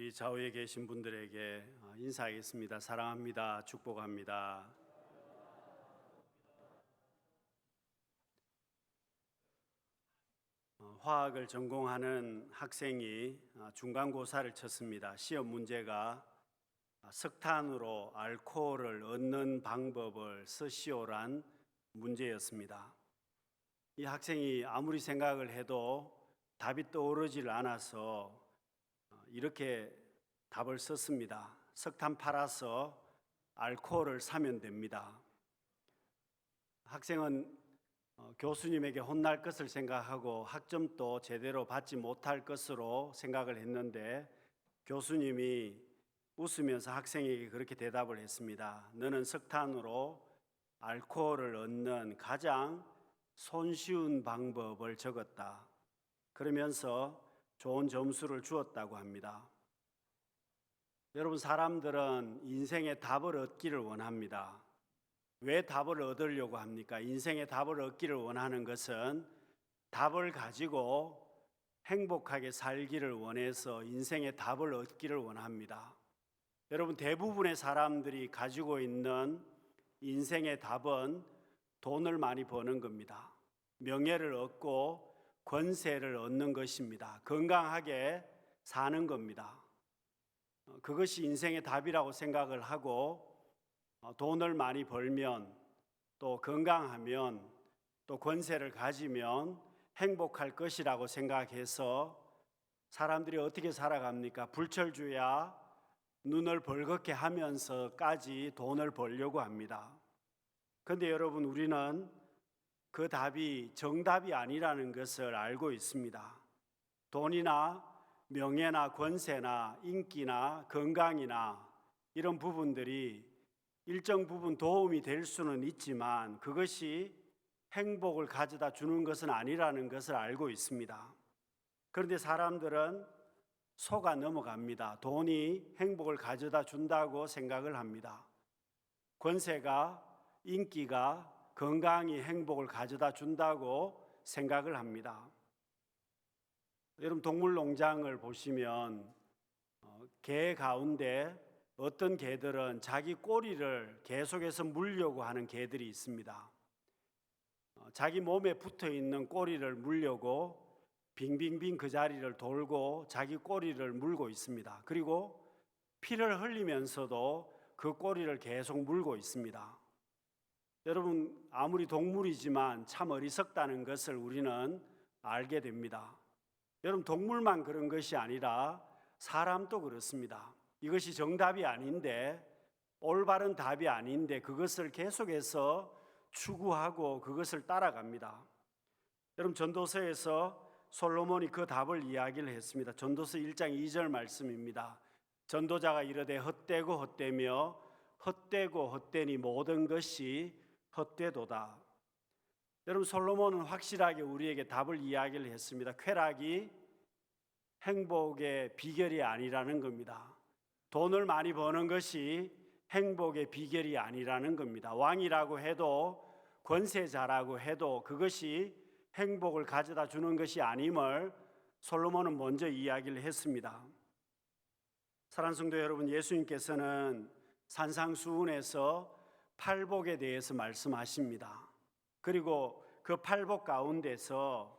우리 좌우에 계신 분들에게 인사하겠습니다. 사랑합니다. 축복합니다. 화학을 전공하는 학생이 중간고사를 쳤습니다. 시험 문제가 석탄으로 알코올을 얻는 방법을 쓰시오란 문제였습니다. 이 학생이 아무리 생각을 해도 답이 떠오르질 않아서 이렇게 답을 썼습니다. 석탄 팔아서 알코올을 사면 됩니다. 학생은 교수님에게 혼날 것을 생각하고 학점도 제대로 받지 못할 것으로 생각을 했는데 교수님이 웃으면서 학생에게 그렇게 대답을 했습니다. 너는 석탄으로 알코올을 얻는 가장 손쉬운 방법을 적었다. 그러면서 좋은 점수를 주었다고 합니다. 여러분, 사람들은 인생의 답을 얻기를 원합니다. 왜 답을 얻으려고 합니까? 인생의 답을 얻기를 원하는 것은 답을 가지고 행복하게 살기를 원해서 인생의 답을 얻기를 원합니다. 여러분, 대부분의 사람들이 가지고 있는 인생의 답은 돈을 많이 버는 겁니다. 명예를 얻고 권세를 얻는 것입니다. 건강하게 사는 겁니다. 그것이 인생의 답이라고 생각을 하고 돈을 많이 벌면 또 건강하면 또 권세를 가지면 행복할 것이라고 생각해서 사람들이 어떻게 살아갑니까? 불철주야 눈을 벌겋게 하면서까지 돈을 벌려고 합니다. 그런데 여러분, 우리는 그 답이 정답이 아니라는 것을 알고 있습니다. 돈이나 명예나 권세나 인기나 건강이나 이런 부분들이 일정 부분 도움이 될 수는 있지만 그것이 행복을 가져다 주는 것은 아니라는 것을 알고 있습니다. 그런데 사람들은 속아 넘어갑니다. 돈이 행복을 가져다 준다고 생각을 합니다. 권세가, 인기가, 건강이 행복을 가져다 준다고 생각을 합니다. 여러분, 동물농장을 보시면 개 가운데 어떤 개들은 자기 꼬리를 계속해서 물려고 하는 개들이 있습니다. 자기 몸에 붙어 있는 꼬리를 물려고 빙빙빙 그 자리를 돌고 자기 꼬리를 물고 있습니다. 그리고 피를 흘리면서도 그 꼬리를 계속 물고 있습니다. 여러분, 아무리 동물이지만 참 어리석다는 것을 우리는 알게 됩니다. 여러분, 동물만 그런 것이 아니라 사람도 그렇습니다. 이것이 정답이 아닌데, 올바른 답이 아닌데 그것을 계속해서 추구하고 그것을 따라갑니다. 여러분, 전도서에서 솔로몬이 그 답을 이야기를 했습니다. 전도서 1장 2절 말씀입니다. 전도자가 이르되 헛되고 헛되며 헛되고 헛되니 모든 것이 헛되도다. 여러분, 솔로몬은 확실하게 우리에게 답을 이야기를 했습니다. 쾌락이 행복의 비결이 아니라는 겁니다. 돈을 많이 버는 것이 행복의 비결이 아니라는 겁니다. 왕이라고 해도 권세자라고 해도 그것이 행복을 가져다 주는 것이 아님을 솔로몬은 먼저 이야기를 했습니다. 사랑하는 성도 여러분, 예수님께서는 산상수훈에서 팔복에 대해서 말씀하십니다. 그리고 그 팔복 가운데서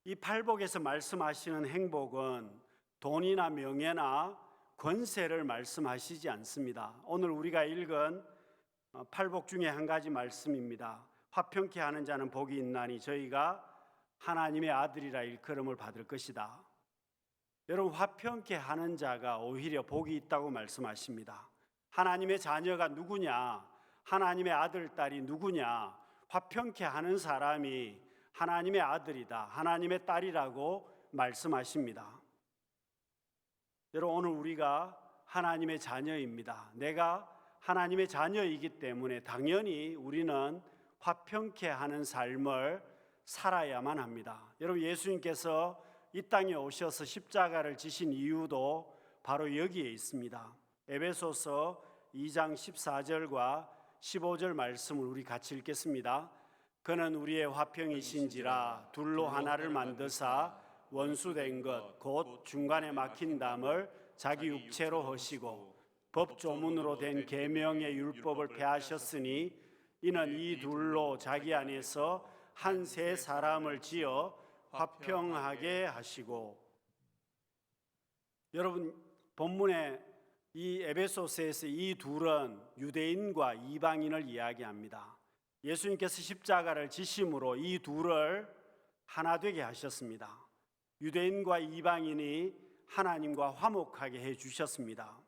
이 팔복에서 말씀하시는 행복은 돈이나 명예나 권세를 말씀하시지 않습니다. 오늘 우리가 읽은 팔복 중에 한 가지 말씀입니다. 화평케 하는 자는 복이 있나니 저희가 하나님의 아들이라 일컬음을 받을 것이다. 여러분, 화평케 하는 자가 오히려 복이 있다고 말씀하십니다. 하나님의 자녀가 누구냐? 하나님의 아들, 딸이 누구냐? 화평케 하는 사람이 하나님의 아들이다, 하나님의 딸이라고 말씀하십니다. 여러분, 오늘 우리가 하나님의 자녀입니다. 내가 하나님의 자녀이기 때문에 당연히 우리는 화평케 하는 삶을 살아야만 합니다. 여러분, 예수님께서 이 땅에 오셔서 십자가를 지신 이유도 바로 여기에 있습니다. 에베소서 2장 14절과 15절 말씀을 우리 같이 읽겠습니다. 그는 우리의 화평이신지라 둘로 하나를 만드사 원수된 것 곧 중간에 막힌 담을 자기 육체로 허시고 법조문으로 된 계명의 율법을 폐하셨으니 이는 이 둘로 자기 안에서 한 새 사람을 지어 화평하게 하시고. 여러분, 본문에 이 에베소서에서 이 둘은 유대인과 이방인을 이야기합니다. 예수님께서 십자가를 지심으로 이 둘을 하나 되게 하셨습니다. 유대인과 이방인이 하나님과 화목하게 해 주셨습니다.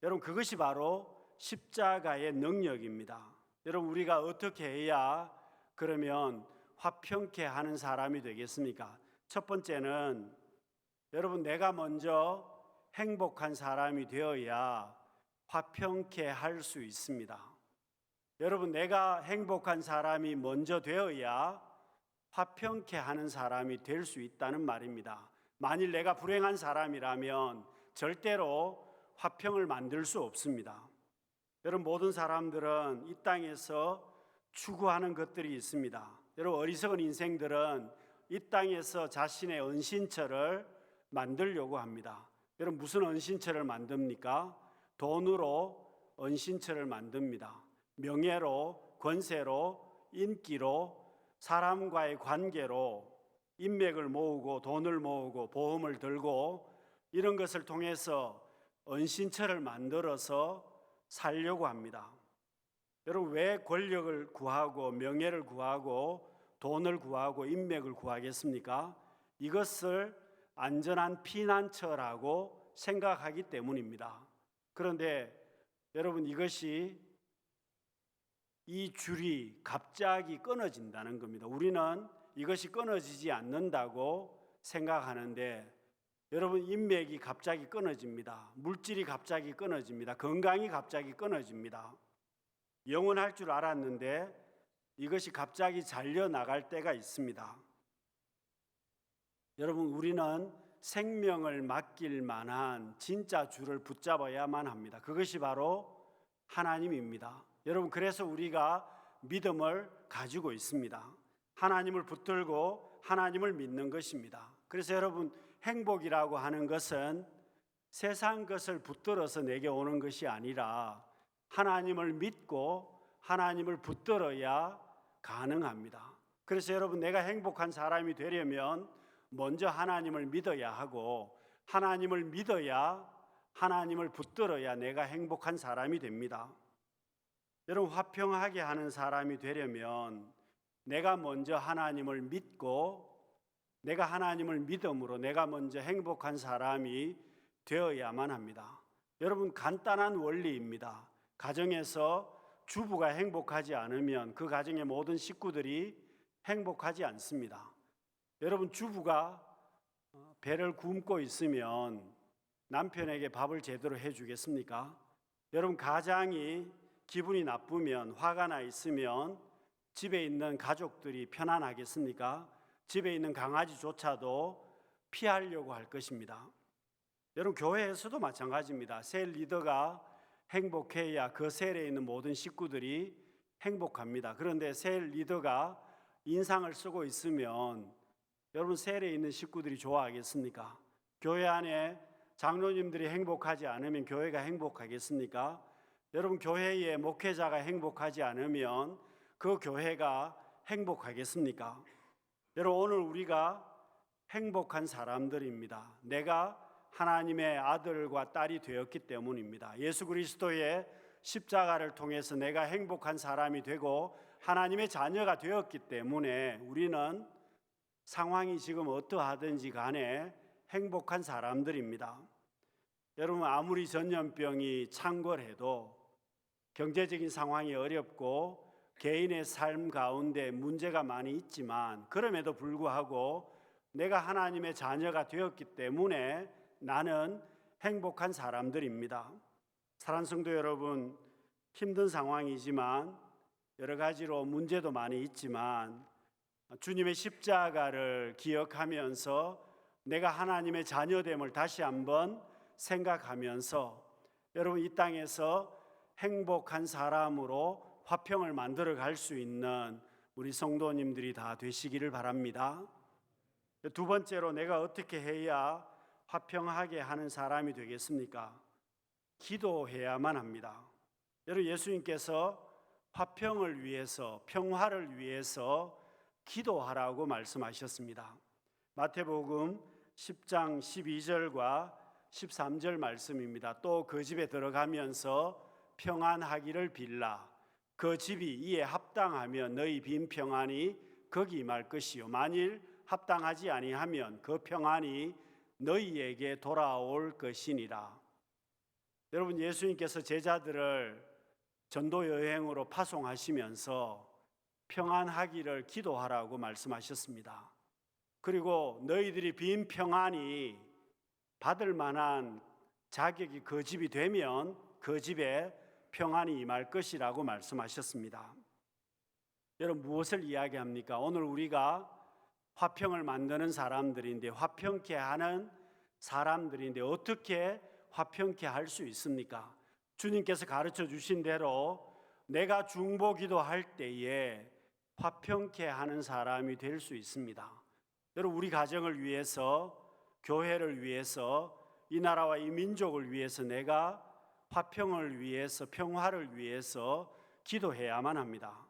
여러분, 그것이 바로 십자가의 능력입니다. 여러분, 우리가 어떻게 해야 그러면 화평케 하는 사람이 되겠습니까? 첫 번째는 여러분, 내가 먼저 행복한 사람이 되어야 화평케 할 수 있습니다. 여러분, 내가 행복한 사람이 먼저 되어야 화평케 하는 사람이 될 수 있다는 말입니다. 만일 내가 불행한 사람이라면 절대로 화평을 만들 수 없습니다. 여러분, 모든 사람들은 이 땅에서 추구하는 것들이 있습니다. 여러분, 어리석은 인생들은 이 땅에서 자신의 은신처를 만들려고 합니다. 여러분, 무슨 은신처를 만듭니까? 돈으로 은신처를 만듭니다. 명예로, 권세로, 인기로, 사람과의 관계로 인맥을 모으고 돈을 모으고 보험을 들고 이런 것을 통해서 은신처를 만들어서 살려고 합니다. 여러분, 왜 권력을 구하고 명예를 구하고 돈을 구하고 인맥을 구하겠습니까? 이것을 안전한 피난처라고 생각하기 때문입니다. 그런데 여러분, 이것이 이 줄이 갑자기 끊어진다는 겁니다. 우리는 이것이 끊어지지 않는다고 생각하는데 여러분, 인맥이 갑자기 끊어집니다. 물질이 갑자기 끊어집니다. 건강이 갑자기 끊어집니다. 영원할 줄 알았는데 이것이 갑자기 잘려나갈 때가 있습니다. 여러분, 우리는 생명을 맡길 만한 진짜 줄을 붙잡아야만 합니다. 그것이 바로 하나님입니다. 여러분, 그래서 우리가 믿음을 가지고 있습니다. 하나님을 붙들고 하나님을 믿는 것입니다. 그래서 여러분, 행복이라고 하는 것은 세상 것을 붙들어서 내게 오는 것이 아니라 하나님을 믿고 하나님을 붙들어야 가능합니다. 그래서 여러분, 내가 행복한 사람이 되려면 먼저 하나님을 믿어야 하고 하나님을 믿어야 하나님을 붙들어야 내가 행복한 사람이 됩니다. 여러분, 화평하게 하는 사람이 되려면 내가 먼저 하나님을 믿고 내가 하나님을 믿음으로 내가 먼저 행복한 사람이 되어야만 합니다. 여러분, 간단한 원리입니다. 가정에서 주부가 행복하지 않으면 그 가정의 모든 식구들이 행복하지 않습니다. 여러분, 주부가 배를 굶고 있으면 남편에게 밥을 제대로 해주겠습니까? 여러분, 가장이 기분이 나쁘면 화가 나 있으면 집에 있는 가족들이 편안하겠습니까? 집에 있는 강아지조차도 피하려고 할 것입니다. 여러분, 교회에서도 마찬가지입니다. 셀 리더가 행복해야 그 셀에 있는 모든 식구들이 행복합니다. 그런데 셀 리더가 인상을 쓰고 있으면 여러분, 셀에 있는 식구들이 좋아하겠습니까? 교회 안에 장로님들이 행복하지 않으면 교회가 행복하겠습니까? 여러분, 교회의 목회자가 행복하지 않으면 그 교회가 행복하겠습니까? 여러분, 오늘 우리가 행복한 사람들입니다. 내가 하나님의 아들과 딸이 되었기 때문입니다. 예수 그리스도의 십자가를 통해서 내가 행복한 사람이 되고 하나님의 자녀가 되었기 때문에 우리는 상황이 지금 어떠하든지 간에 행복한 사람들입니다. 여러분, 아무리 전염병이 창궐해도 경제적인 상황이 어렵고 개인의 삶 가운데 문제가 많이 있지만 그럼에도 불구하고 내가 하나님의 자녀가 되었기 때문에 나는 행복한 사람들입니다. 사랑하는 성도 여러분, 힘든 상황이지만 여러 가지로 문제도 많이 있지만 주님의 십자가를 기억하면서 내가 하나님의 자녀됨을 다시 한번 생각하면서 여러분, 이 땅에서 행복한 사람으로 화평을 만들어 갈 수 있는 우리 성도님들이 다 되시기를 바랍니다. 두 번째로, 내가 어떻게 해야 화평하게 하는 사람이 되겠습니까? 기도해야만 합니다. 여러분, 예수님께서 화평을 위해서, 평화를 위해서 기도하라고 말씀하셨습니다. 마태복음 10장 12절과 13절 말씀입니다. 또 그 집에 들어가면서 평안하기를 빌라. 그 집이 이에 합당하면 너희 빈 평안이 거기 임할 것이요 만일 합당하지 아니하면 그 평안이 너희에게 돌아올 것이니라. 여러분, 예수님께서 제자들을 전도 여행으로 파송하시면서 평안하기를 기도하라고 말씀하셨습니다. 그리고 너희들이 빈 평안이 받을 만한 자격이 그 집이 되면 그 집에 평안이 임할 것이라고 말씀하셨습니다. 여러분, 무엇을 이야기합니까? 오늘 우리가 화평을 만드는 사람들인데, 화평케 하는 사람들인데 어떻게 화평케 할 수 있습니까? 주님께서 가르쳐 주신 대로 내가 중보기도 할 때에 화평케 하는 사람이 될 수 있습니다. 여러분, 우리 가정을 위해서, 교회를 위해서, 이 나라와 이 민족을 위해서 내가 화평을 위해서, 평화를 위해서 기도해야만 합니다.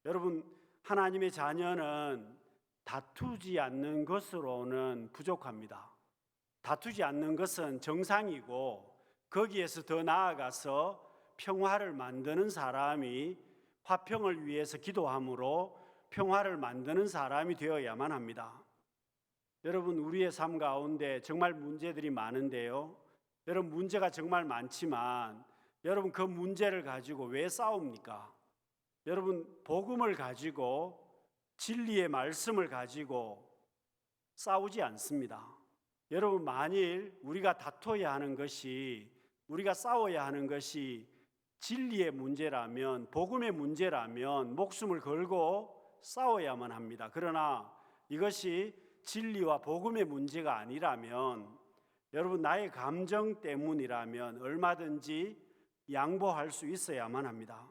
여러분, 하나님의 자녀는 다투지 않는 것으로는 부족합니다. 다투지 않는 것은 정상이고, 거기에서 더 나아가서 평화를 만드는 사람이, 화평을 위해서 기도함으로 평화를 만드는 사람이 되어야만 합니다. 여러분, 우리의 삶 가운데 정말 문제들이 많은데요, 여러분, 문제가 정말 많지만 여러분, 그 문제를 가지고 왜 싸웁니까? 여러분, 복음을 가지고, 진리의 말씀을 가지고 싸우지 않습니다. 여러분, 만일 우리가 다퉈야 하는 것이, 우리가 싸워야 하는 것이 진리의 문제라면, 복음의 문제라면 목숨을 걸고 싸워야만 합니다. 그러나 이것이 진리와 복음의 문제가 아니라면, 여러분, 나의 감정 때문이라면 얼마든지 양보할 수 있어야만 합니다.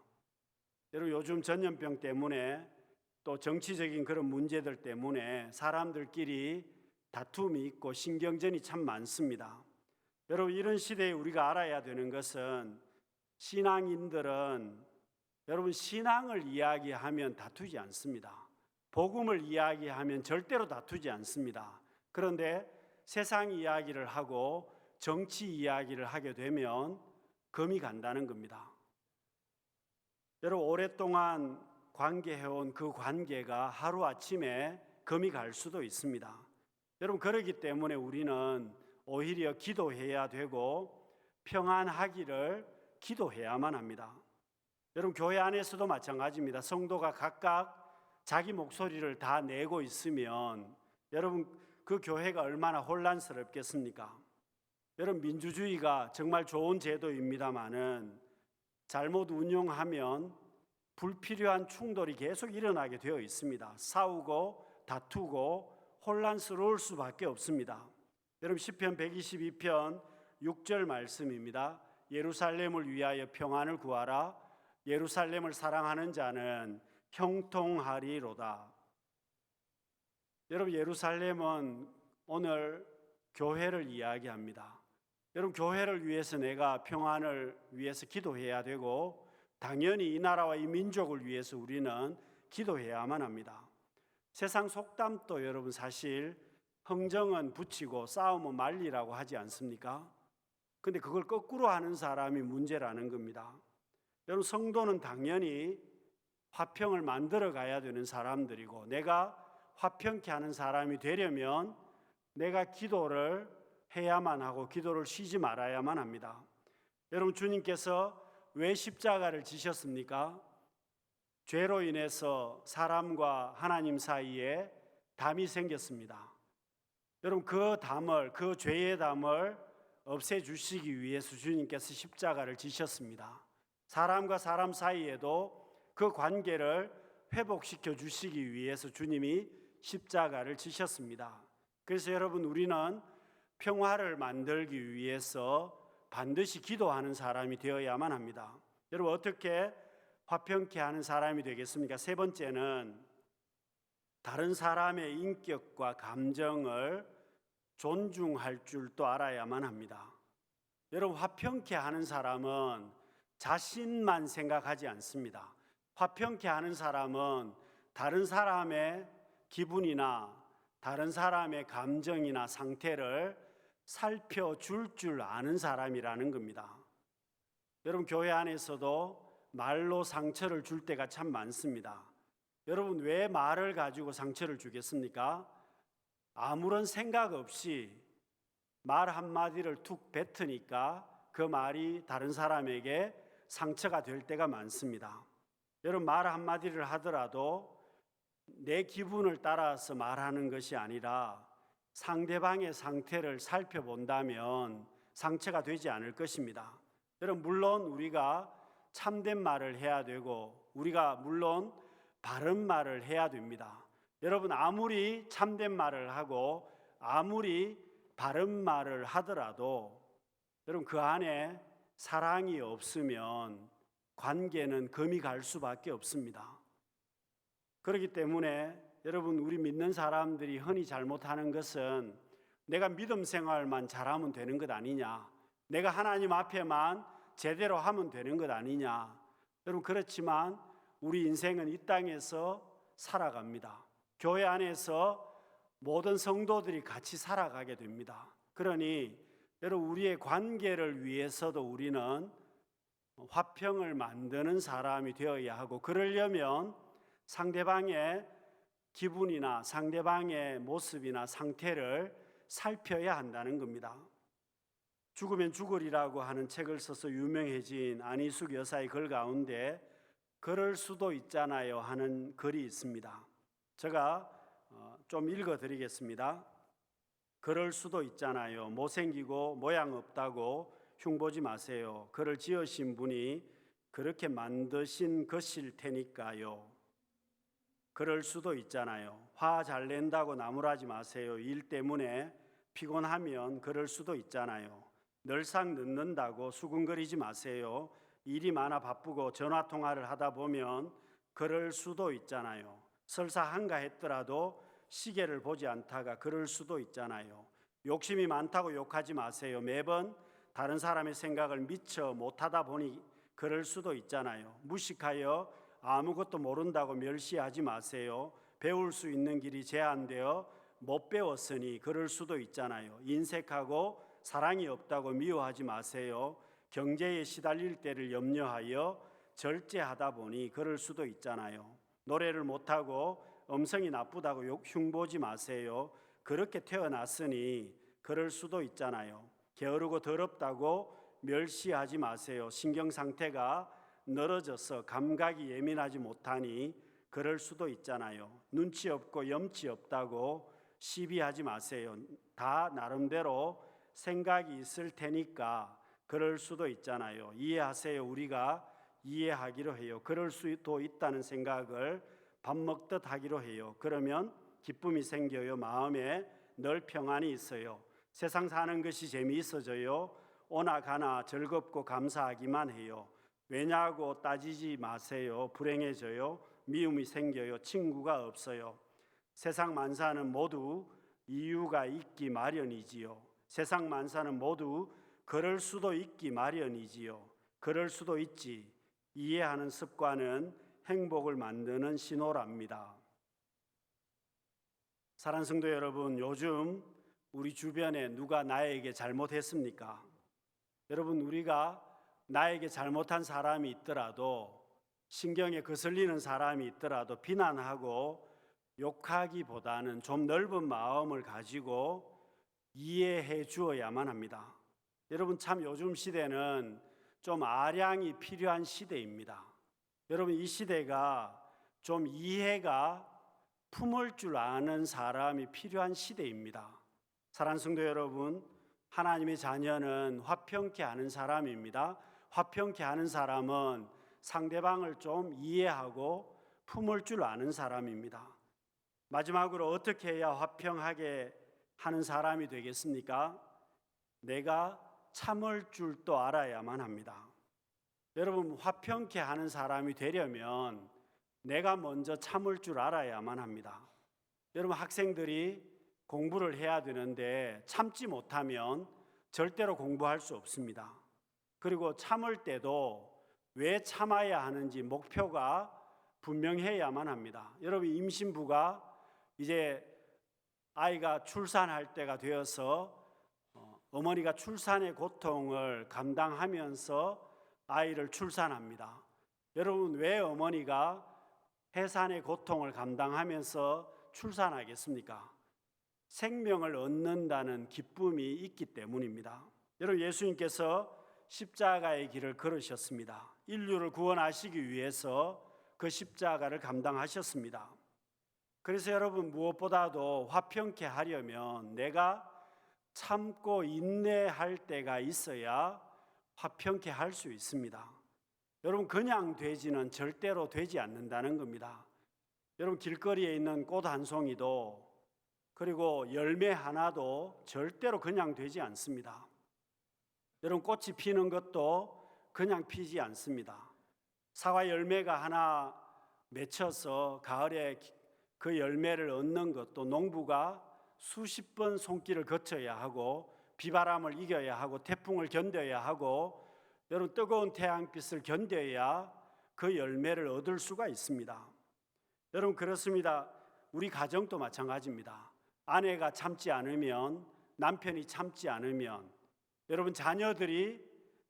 여러분, 요즘 전염병 때문에 또 정치적인 그런 문제들 때문에 사람들끼리 다툼이 있고 신경전이 참 많습니다. 여러분, 이런 시대에 우리가 알아야 되는 것은, 신앙인들은 여러분, 신앙을 이야기하면 다투지 않습니다. 복음을 이야기하면 절대로 다투지 않습니다. 그런데 세상 이야기를 하고 정치 이야기를 하게 되면 금이 간다는 겁니다. 여러분, 오랫동안 관계해온 그 관계가 하루아침에 금이 갈 수도 있습니다. 여러분, 그렇기 때문에 우리는 오히려 기도해야 되고 평안하기를 기도해야만 합니다. 여러분, 교회 안에서도 마찬가지입니다. 성도가 각각 자기 목소리를 다 내고 있으면 여러분, 그 교회가 얼마나 혼란스럽겠습니까? 여러분, 민주주의가 정말 좋은 제도입니다마는 잘못 운용하면 불필요한 충돌이 계속 일어나게 되어 있습니다. 싸우고 다투고 혼란스러울 수밖에 없습니다. 여러분, 시편 122편 6절 말씀입니다. 예루살렘을 위하여 평안을 구하라. 예루살렘을 사랑하는 자는 형통하리로다. 여러분, 예루살렘은 오늘 교회를 이야기합니다. 여러분, 교회를 위해서 내가 평안을 위해서 기도해야 되고, 당연히 이 나라와 이 민족을 위해서 우리는 기도해야만 합니다. 세상 속담도 여러분, 사실 흥정은 붙이고 싸움은 말리라고 하지 않습니까? 근데 그걸 거꾸로 하는 사람이 문제라는 겁니다. 여러분, 성도는 당연히 화평을 만들어 가야 되는 사람들이고, 내가 화평케 하는 사람이 되려면 내가 기도를 해야만 하고 기도를 쉬지 말아야만 합니다. 여러분, 주님께서 왜 십자가를 지셨습니까? 죄로 인해서 사람과 하나님 사이에 담이 생겼습니다. 여러분, 그 담을, 그 죄의 담을 없애주시기 위해서 주님께서 십자가를 지셨습니다. 사람과 사람 사이에도 그 관계를 회복시켜 주시기 위해서 주님이 십자가를 지셨습니다. 그래서 여러분, 우리는 평화를 만들기 위해서 반드시 기도하는 사람이 되어야만 합니다. 여러분, 어떻게 화평케 하는 사람이 되겠습니까? 세 번째는 다른 사람의 인격과 감정을 존중할 줄도 알아야만 합니다. 여러분, 화평케 하는 사람은 자신만 생각하지 않습니다. 화평케 하는 사람은 다른 사람의 기분이나 다른 사람의 감정이나 상태를 살펴줄 줄 아는 사람이라는 겁니다. 여러분, 교회 안에서도 말로 상처를 줄 때가 참 많습니다. 여러분, 왜 말을 가지고 상처를 주겠습니까? 아무런 생각 없이 말 한마디를 툭 뱉으니까 그 말이 다른 사람에게 상처가 될 때가 많습니다. 여러분, 말 한마디를 하더라도 내 기분을 따라서 말하는 것이 아니라 상대방의 상태를 살펴본다면 상처가 되지 않을 것입니다. 여러분, 물론 우리가 참된 말을 해야 되고 우리가 물론 바른 말을 해야 됩니다. 여러분, 아무리 참된 말을 하고 아무리 바른 말을 하더라도 여러분, 그 안에 사랑이 없으면 관계는 금이 갈 수밖에 없습니다. 그렇기 때문에 여러분, 우리 믿는 사람들이 흔히 잘못하는 것은 내가 믿음 생활만 잘하면 되는 것 아니냐, 내가 하나님 앞에만 제대로 하면 되는 것 아니냐. 여러분, 그렇지만 우리 인생은 이 땅에서 살아갑니다. 교회 안에서 모든 성도들이 같이 살아가게 됩니다. 그러니 여러분, 우리의 관계를 위해서도 우리는 화평을 만드는 사람이 되어야 하고, 그러려면 상대방의 기분이나 상대방의 모습이나 상태를 살펴야 한다는 겁니다. 죽으면 죽으리라고 하는 책을 써서 유명해진 안희숙 여사의 글 가운데 그럴 수도 있잖아요 하는 글이 있습니다. 제가 좀 읽어드리겠습니다. 그럴 수도 있잖아요. 못생기고 모양 없다고 흉보지 마세요. 그를 지으신 분이 그렇게 만드신 것일 테니까요. 그럴 수도 있잖아요. 화 잘 낸다고 나무라지 마세요. 일 때문에 피곤하면 그럴 수도 있잖아요. 늘상 늦는다고 수군거리지 마세요. 일이 많아 바쁘고 전화통화를 하다 보면 그럴 수도 있잖아요. 설사 한가했더라도 시계를 보지 않다가 그럴 수도 있잖아요. 욕심이 많다고 욕하지 마세요. 매번 다른 사람의 생각을 미처 못하다 보니 그럴 수도 있잖아요. 무식하여 아무것도 모른다고 멸시하지 마세요. 배울 수 있는 길이 제한되어 못 배웠으니 그럴 수도 있잖아요. 인색하고 사랑이 없다고 미워하지 마세요. 경제에 시달릴 때를 염려하여 절제하다 보니 그럴 수도 있잖아요. 노래를 못하고 음성이 나쁘다고 흉보지 마세요. 그렇게 태어났으니 그럴 수도 있잖아요. 게으르고 더럽다고 멸시하지 마세요. 신경 상태가 늘어져서 감각이 예민하지 못하니 그럴 수도 있잖아요. 눈치 없고 염치 없다고 시비하지 마세요. 다 나름대로 생각이 있을 테니까 그럴 수도 있잖아요. 이해하세요. 우리가 이해하기로 해요. 그럴 수도 있다는 생각을 밥 먹듯 하기로 해요. 그러면 기쁨이 생겨요. 마음에 늘 평안이 있어요. 세상 사는 것이 재미있어져요. 오나 가나 즐겁고 감사하기만 해요. 왜냐고 따지지 마세요. 불행해져요. 미움이 생겨요. 친구가 없어요. 세상 만사는 모두 이유가 있기 마련이지요. 세상 만사는 모두 그럴 수도 있기 마련이지요. 그럴 수도 있지. 이해하는 습관은 행복을 만드는 신호랍니다. 사랑하는 성도 여러분, 요즘 우리 주변에 누가 나에게 잘못했습니까? 여러분, 우리가 나에게 잘못한 사람이 있더라도, 신경에 거슬리는 사람이 있더라도 비난하고 욕하기보다는 좀 넓은 마음을 가지고 이해해 주어야만 합니다. 여러분, 참 요즘 시대는 좀 아량이 필요한 시대입니다. 여러분, 이 시대가 좀 이해가 품을 줄 아는 사람이 필요한 시대입니다. 사랑하는 성도 여러분, 하나님의 자녀는 화평케 하는 사람입니다. 화평케 하는 사람은 상대방을 좀 이해하고 품을 줄 아는 사람입니다. 마지막으로 어떻게 해야 화평하게 하는 사람이 되겠습니까? 내가 참을 줄도 알아야만 합니다. 여러분, 화평케 하는 사람이 되려면 내가 먼저 참을 줄 알아야만 합니다. 여러분, 학생들이 공부를 해야 되는데 참지 못하면 절대로 공부할 수 없습니다. 그리고 참을 때도 왜 참아야 하는지 목표가 분명해야만 합니다. 여러분, 임신부가 이제 아이가 출산할 때가 되어서 어머니가 출산의 고통을 감당하면서 아이를 출산합니다. 여러분, 왜 어머니가 해산의 고통을 감당하면서 출산하겠습니까? 생명을 얻는다는 기쁨이 있기 때문입니다. 여러분, 예수님께서 십자가의 길을 걸으셨습니다. 인류를 구원하시기 위해서 그 십자가를 감당하셨습니다. 그래서 여러분, 무엇보다도 화평케 하려면 내가 참고 인내할 때가 있어야 화평케 할 수 있습니다. 여러분, 그냥 되지는 절대로 되지 않는다는 겁니다. 여러분, 길거리에 있는 꽃 한 송이도 그리고 열매 하나도 절대로 그냥 되지 않습니다. 여러분, 꽃이 피는 것도 그냥 피지 않습니다. 사과 열매가 하나 맺혀서 가을에 그 열매를 얻는 것도 농부가 수십 번 손길을 거쳐야 하고 비바람을 이겨야 하고 태풍을 견뎌야 하고 여러분, 뜨거운 태양빛을 견뎌야 그 열매를 얻을 수가 있습니다. 여러분, 그렇습니다. 우리 가정도 마찬가지입니다. 아내가 참지 않으면, 남편이 참지 않으면, 여러분, 자녀들이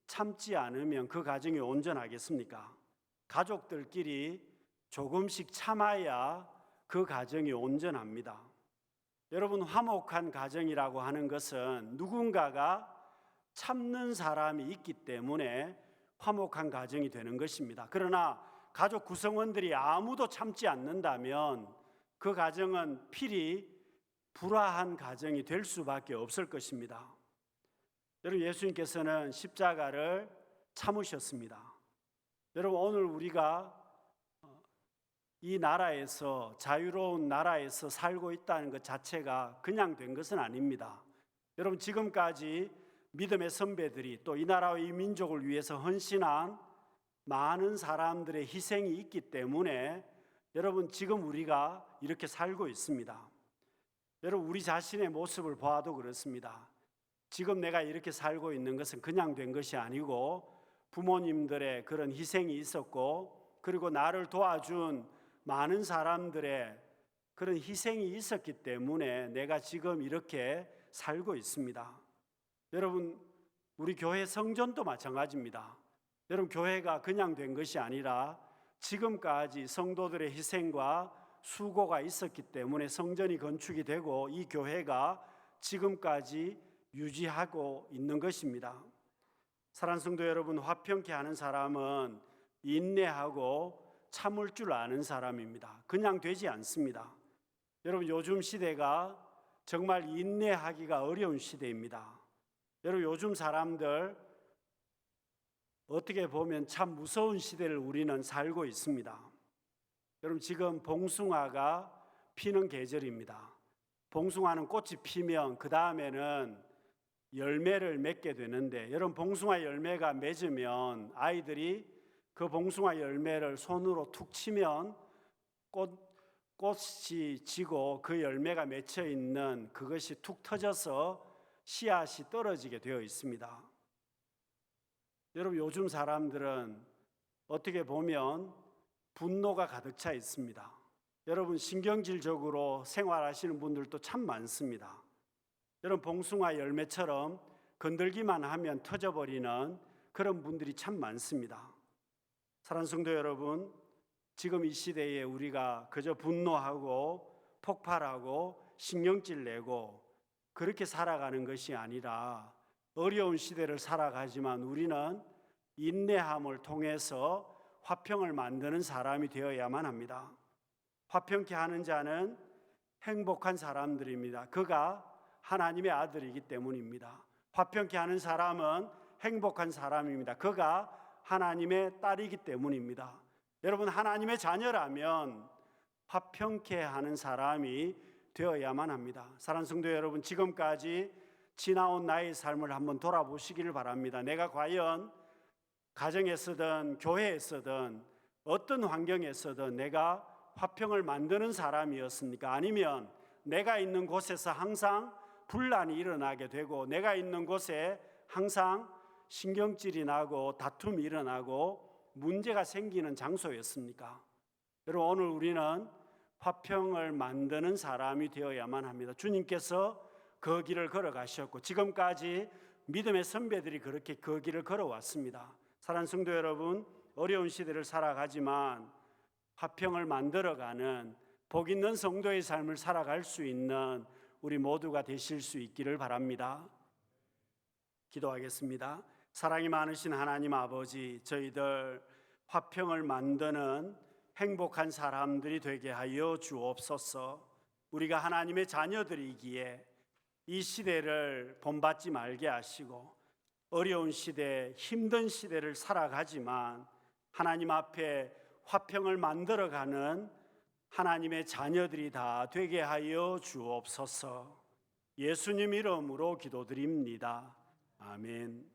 참지 않으면 그 가정이 온전하겠습니까? 가족들끼리 조금씩 참아야 그 가정이 온전합니다. 여러분, 화목한 가정이라고 하는 것은 누군가가 참는 사람이 있기 때문에 화목한 가정이 되는 것입니다. 그러나 가족 구성원들이 아무도 참지 않는다면 그 가정은 필히 불화한 가정이 될 수밖에 없을 것입니다. 여러분, 예수님께서는 십자가를 참으셨습니다. 여러분, 오늘 우리가 이 나라에서, 자유로운 나라에서 살고 있다는 것 자체가 그냥 된 것은 아닙니다. 여러분, 지금까지 믿음의 선배들이 또 이 나라와 이 민족을 위해서 헌신한 많은 사람들의 희생이 있기 때문에 여러분, 지금 우리가 이렇게 살고 있습니다. 여러분, 우리 자신의 모습을 보아도 그렇습니다. 지금 내가 이렇게 살고 있는 것은 그냥 된 것이 아니고 부모님들의 그런 희생이 있었고, 그리고 나를 도와준 많은 사람들의 그런 희생이 있었기 때문에 내가 지금 이렇게 살고 있습니다. 여러분, 우리 교회 성전도 마찬가지입니다. 여러분, 교회가 그냥 된 것이 아니라 지금까지 성도들의 희생과 수고가 있었기 때문에 성전이 건축이 되고 이 교회가 지금까지 유지하고 있는 것입니다. 사랑하는 성도 여러분, 화평케 하는 사람은 인내하고 참을 줄 아는 사람입니다. 그냥 되지 않습니다. 여러분, 요즘 시대가 정말 인내하기가 어려운 시대입니다. 여러분, 요즘 사람들 어떻게 보면 참 무서운 시대를 우리는 살고 있습니다. 여러분, 지금 봉숭아가 피는 계절입니다. 봉숭아는 꽃이 피면 그 다음에는 열매를 맺게 되는데, 여러분, 봉숭아 열매가 맺으면 아이들이 그 봉숭아 열매를 손으로 툭 치면 꽃이 지고 그 열매가 맺혀 있는 그것이 툭 터져서 씨앗이 떨어지게 되어 있습니다. 여러분, 요즘 사람들은 어떻게 보면 분노가 가득 차 있습니다. 여러분, 신경질적으로 생활하시는 분들도 참 많습니다. 여러분, 봉숭아 열매처럼 건들기만 하면 터져버리는 그런 분들이 참 많습니다. 사랑하는 성도 여러분, 지금 이 시대에 우리가 그저 분노하고 폭발하고 신경질 내고 그렇게 살아가는 것이 아니라 어려운 시대를 살아가지만 우리는 인내함을 통해서 화평을 만드는 사람이 되어야만 합니다. 화평케 하는 자는 행복한 사람들입니다. 그가 하나님의 아들이기 때문입니다. 화평케 하는 사람은 행복한 사람입니다. 그가 하나님의 딸이기 때문입니다. 여러분, 하나님의 자녀라면 화평케 하는 사람이 되어야만 합니다. 사랑하는 성도 여러분, 지금까지 지나온 나의 삶을 한번 돌아보시기를 바랍니다. 내가 과연 가정에서든 교회에서든 어떤 환경에서든 내가 화평을 만드는 사람이었습니까? 아니면 내가 있는 곳에서 항상 분란이 일어나게 되고 내가 있는 곳에 항상 신경질이 나고 다툼이 일어나고 문제가 생기는 장소였습니까? 여러분, 오늘 우리는 화평을 만드는 사람이 되어야만 합니다. 주님께서 그 길을 걸어가셨고 지금까지 믿음의 선배들이 그렇게 그 길을 걸어왔습니다. 사랑하는 성도 여러분, 어려운 시대를 살아가지만 화평을 만들어가는 복 있는 성도의 삶을 살아갈 수 있는 우리 모두가 되실 수 있기를 바랍니다. 기도하겠습니다. 사랑이 많으신 하나님 아버지, 저희들 화평을 만드는 행복한 사람들이 되게 하여 주옵소서. 우리가 하나님의 자녀들이기에 이 시대를 본받지 말게 하시고 어려운 시대, 힘든 시대를 살아가지만 하나님 앞에 화평을 만들어가는 하나님의 자녀들이 다 되게 하여 주옵소서. 예수님 이름으로 기도드립니다. 아멘.